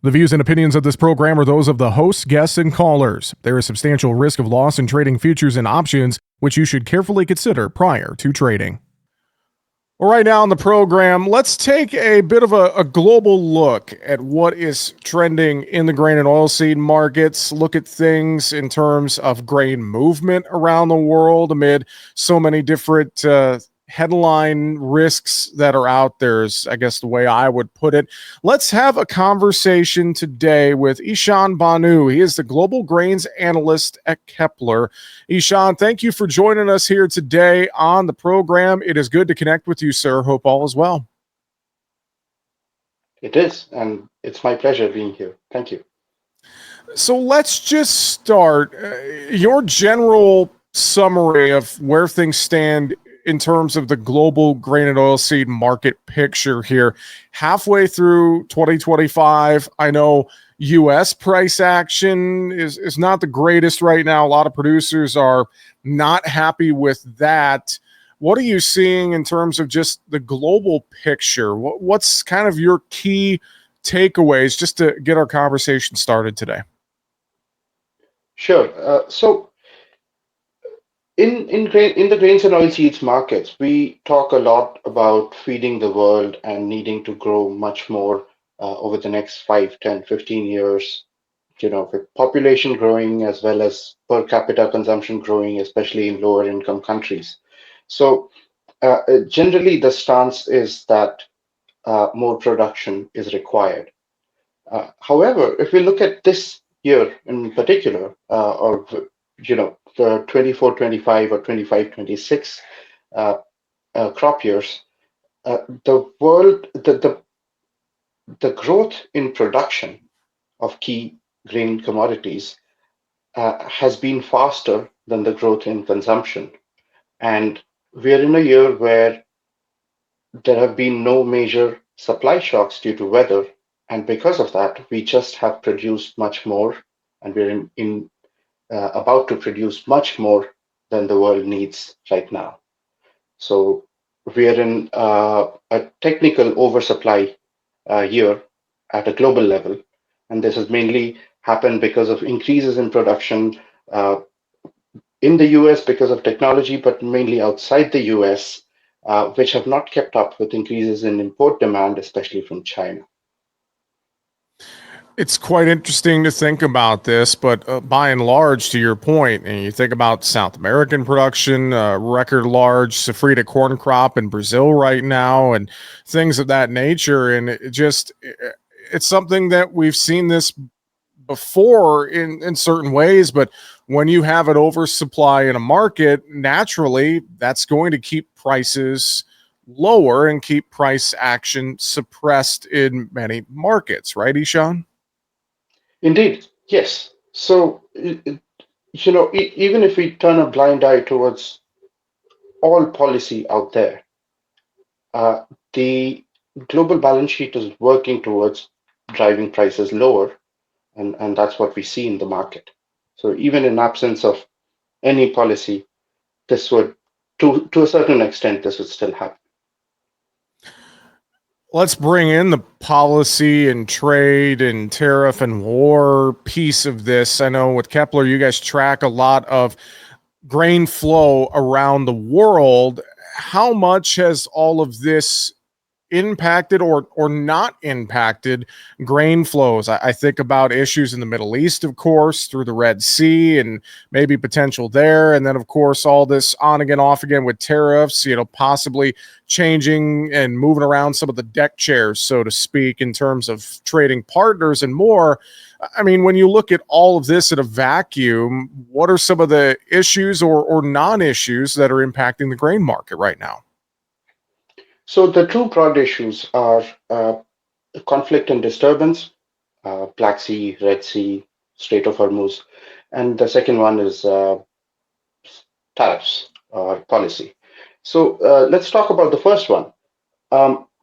The views and opinions of this program are those of the hosts, guests, and callers. There is substantial risk of loss in trading futures and options, which you should carefully consider prior to trading. Well, right now on the program, let's take a bit of a global look at what is trending in the grain and oilseed markets, look at things in terms of grain movement around the world amid so many different headline risks that are out there is, I guess, the way I would put it. Let's have a conversation today with Ishan Bhanu. He is the Global Grains Analyst at Kpler. Ishan, thank you for joining us here today on the program. It is good to connect with you, sir. Hope all is well. It is, and it's my pleasure being here. Thank you. So let's just start. Your general summary of where things stand in terms of the global grain and oilseed market picture here. Halfway through 2025, I know U.S. price action is not the greatest right now. A lot of producers are not happy with that. What are you seeing in terms of just the global picture? What's kind of your key takeaways just to get our conversation started today? Sure. So in the grains and oilseeds markets, we talk a lot about feeding the world and needing to grow much more over the next 5, 10, 15 years, with population growing as well as per capita consumption growing, especially in lower income countries. So generally, the stance is that more production is required. However, if we look at this year in particular, or the 24-25 or 25-26 crop years, the growth in production of key grain commodities has been faster than the growth in consumption, and we are in a year where there have been no major supply shocks due to weather, and because of that, we just have produced much more, and we're about to produce much more than the world needs right now. So we are in a technical oversupply year at a global level, and this has mainly happened because of increases in production in the US because of technology, but mainly outside the US, which have not kept up with increases in import demand, especially from China. It's quite interesting to think about this, but by and large, to your point, and you think about South American production, record large safrita corn crop in Brazil right now, and things of that nature, and it's something that we've seen this before in certain ways, but when you have an oversupply in a market, naturally, that's going to keep prices lower and keep price action suppressed in many markets, right, Ishan? Indeed, yes. So, even if we turn a blind eye towards all policy out there, uh, the global balance sheet is working towards driving prices lower, and that's what we see in the market. So, even in absence of any policy, this would, to a certain extent, this would still happen. Let's bring in the policy and trade and tariff and war piece of this. I know with Kpler, you guys track a lot of grain flow around the world. How much has all of this impacted or not impacted grain flows? I think about issues in the Middle East, of course, through the Red Sea and maybe potential there. And then, of course, all this on again, off again with tariffs, possibly changing and moving around some of the deck chairs, so to speak, in terms of trading partners and more. I mean, when you look at all of this in a vacuum, what are some of the issues or non-issues that are impacting the grain market right now? So the two broad issues are conflict and disturbance, Black Sea, Red Sea, Strait of Hormuz, and the second one is tariffs or policy. So let's talk about the first one.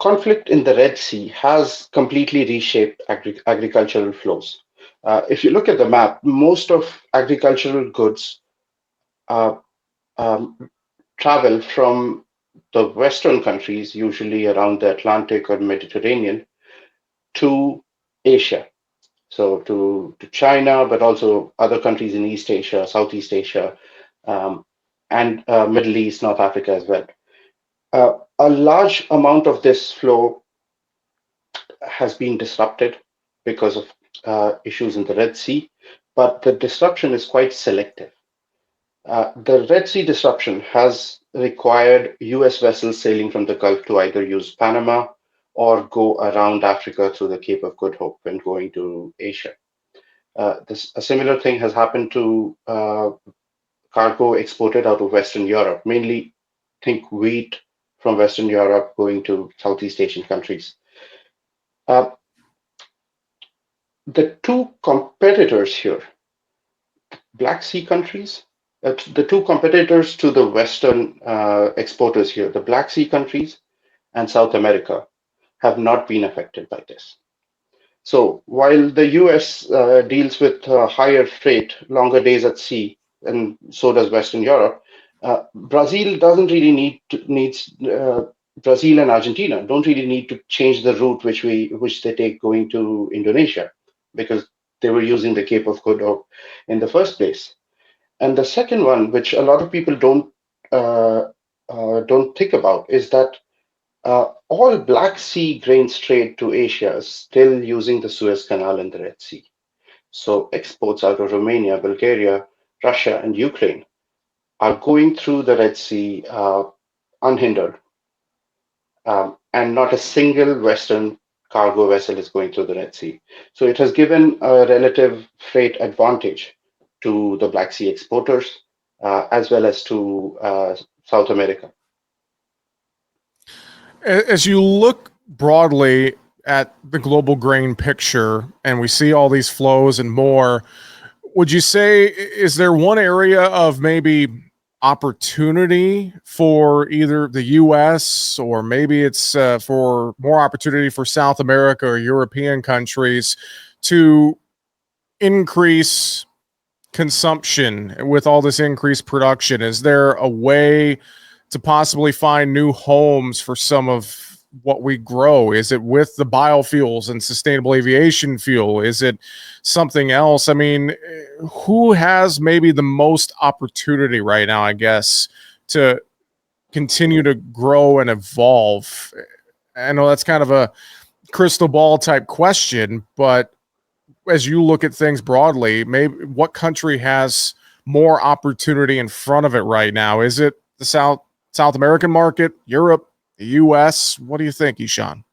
Conflict in the Red Sea has completely reshaped agricultural flows. If you look at the map, most of agricultural goods uh, um, travel from the Western countries, usually around the Atlantic or Mediterranean, to Asia. to China, but also other countries in East Asia, Southeast Asia, um, and Middle East, North Africa as well. A large amount of this flow has been disrupted because of issues in the Red Sea, but the disruption is quite selective. The Red Sea disruption has required US vessels sailing from the Gulf to either use Panama or go around Africa through the Cape of Good Hope when going to Asia. A similar thing has happened to cargo exported out of Western Europe, mainly think wheat from Western Europe going to Southeast Asian countries. Uh, the two competitors here, Black Sea countries, the two competitors to the Western exporters here, the Black Sea countries and South America, have not been affected by this. So while the US deals with higher freight, longer days at sea, and so does Western Europe, Brazil doesn't really needs Brazil and Argentina don't really need to change the route which they take going to Indonesia because they were using the Cape of Good Hope in the first place. And the second one, which a lot of people uh, don't think about, is that all Black Sea grains trade to Asia is still using the Suez Canal and the Red Sea. So exports out of Romania, Bulgaria, Russia, and Ukraine are going through the Red Sea unhindered, and not a single Western cargo vessel is going through the Red Sea. So it has given a relative freight advantage to the Black Sea exporters as well as to South America. As you look broadly at the global grain picture and we see all these flows and more, would you say, is there one area of maybe opportunity for either the US or maybe it's for more opportunity for South America or European countries to increase consumption with all this increased production? Is there a way to possibly find new homes for some of what we grow? Is it with the biofuels and sustainable aviation fuel? Is it something else? I mean, who has maybe the most opportunity right now, I guess, to continue to grow and evolve? I know that's kind of a crystal ball type question, but as you look at things broadly, maybe what country has more opportunity in front of it right now? Is it the South American market, Europe, the US? What do you think, Ishan?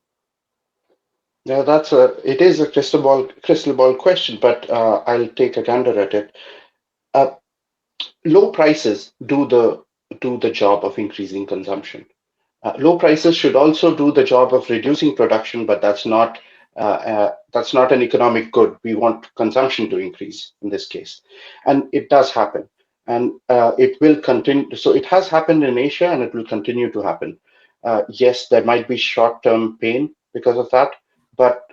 Now it is a crystal ball question, but I'll take a gander at it. Uh, Low prices do the job of increasing consumption. Low prices should also do the job of reducing production, but that's not an economic good. We want consumption to increase in this case, and it does happen, and it will continue. So it has happened in Asia, and it will continue to happen. Yes, there might be short-term pain because of that, but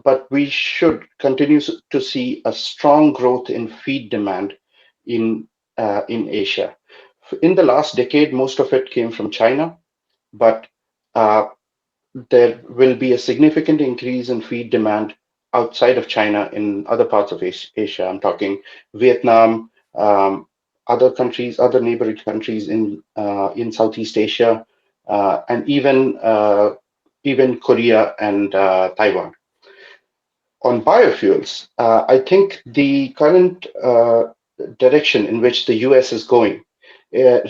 but we should continue to see a strong growth in feed demand in Asia. In the last decade, most of it came from China, but uh, there will be a significant increase in feed demand outside of China in other parts of Asia. I'm talking Vietnam, other countries, other neighboring countries in Southeast Asia, and even Korea and Taiwan. On biofuels, I think the current direction in which the US is going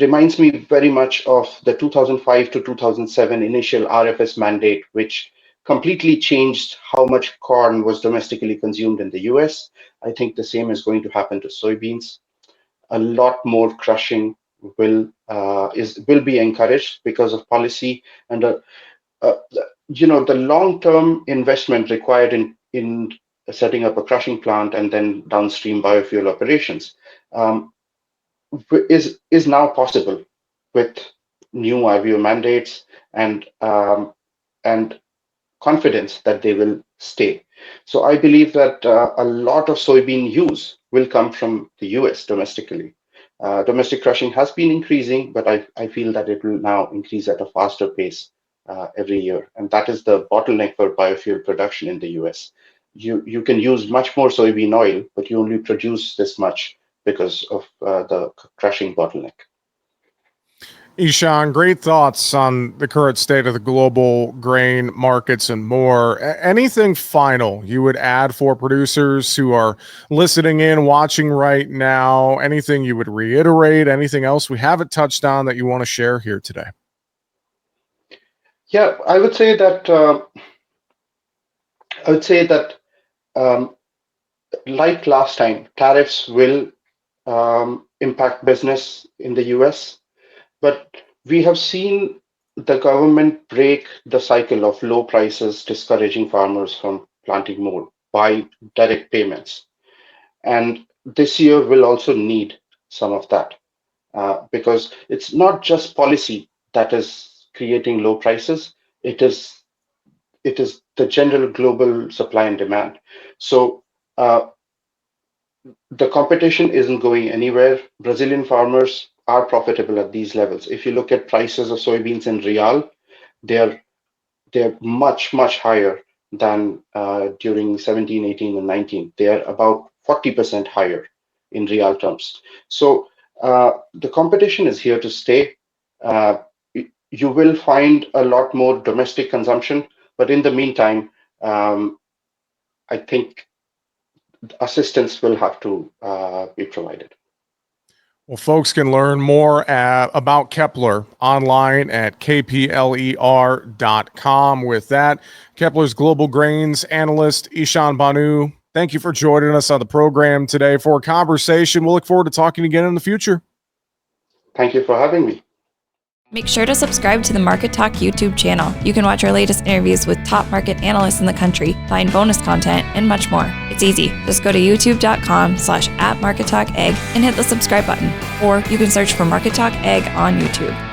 reminds me very much of the 2005 to 2007 initial RFS mandate, which completely changed how much corn was domestically consumed in the US. I think the same is going to happen to soybeans. A lot more crushing will be encouraged because of policy and uh, the long-term investment required in setting up a crushing plant and then downstream biofuel operations is now possible with new IVO mandates and confidence that they will stay. So I believe that a lot of soybean use will come from the US domestically. Domestic crushing has been increasing, but I feel that it will now increase at a faster pace every year. And that is the bottleneck for biofuel production in the US. you can use much more soybean oil, but you only produce this much because of the crushing bottleneck. Ishan, great thoughts on the current state of the global grain markets and more. Anything final you would add for producers who are listening in, watching right now? Anything you would reiterate? Anything else we haven't touched on that you want to share here today? Yeah, I would say that um, like last time, tariffs will impact business in the US. But we have seen the government break the cycle of low prices, discouraging farmers from planting more by direct payments. And this year will also need some of that because it's not just policy that is creating low prices. It is the general global supply and demand. So uh, the competition isn't going anywhere. Brazilian farmers are profitable at these levels. If you look at prices of soybeans in real, they're they're much higher than during 17, 18, and 19. They're about 40% higher in real terms. So the competition is here to stay. Uh, you will find a lot more domestic consumption, but in the meantime, I think assistance will have to be provided. Well, folks can learn more about Kpler online at kpler.com. With that, Kpler's global grains analyst, Ishan Bhanu, thank you for joining us on the program today for a conversation. We'll look forward to talking again in the future. Thank you for having me. Make sure to subscribe to the Market Talk YouTube channel. You can watch our latest interviews with top market analysts in the country, find bonus content, and much more. It's easy. Just go to youtube.com/@MarketTalkAg and hit the subscribe button. Or you can search for Market Talk Ag on YouTube.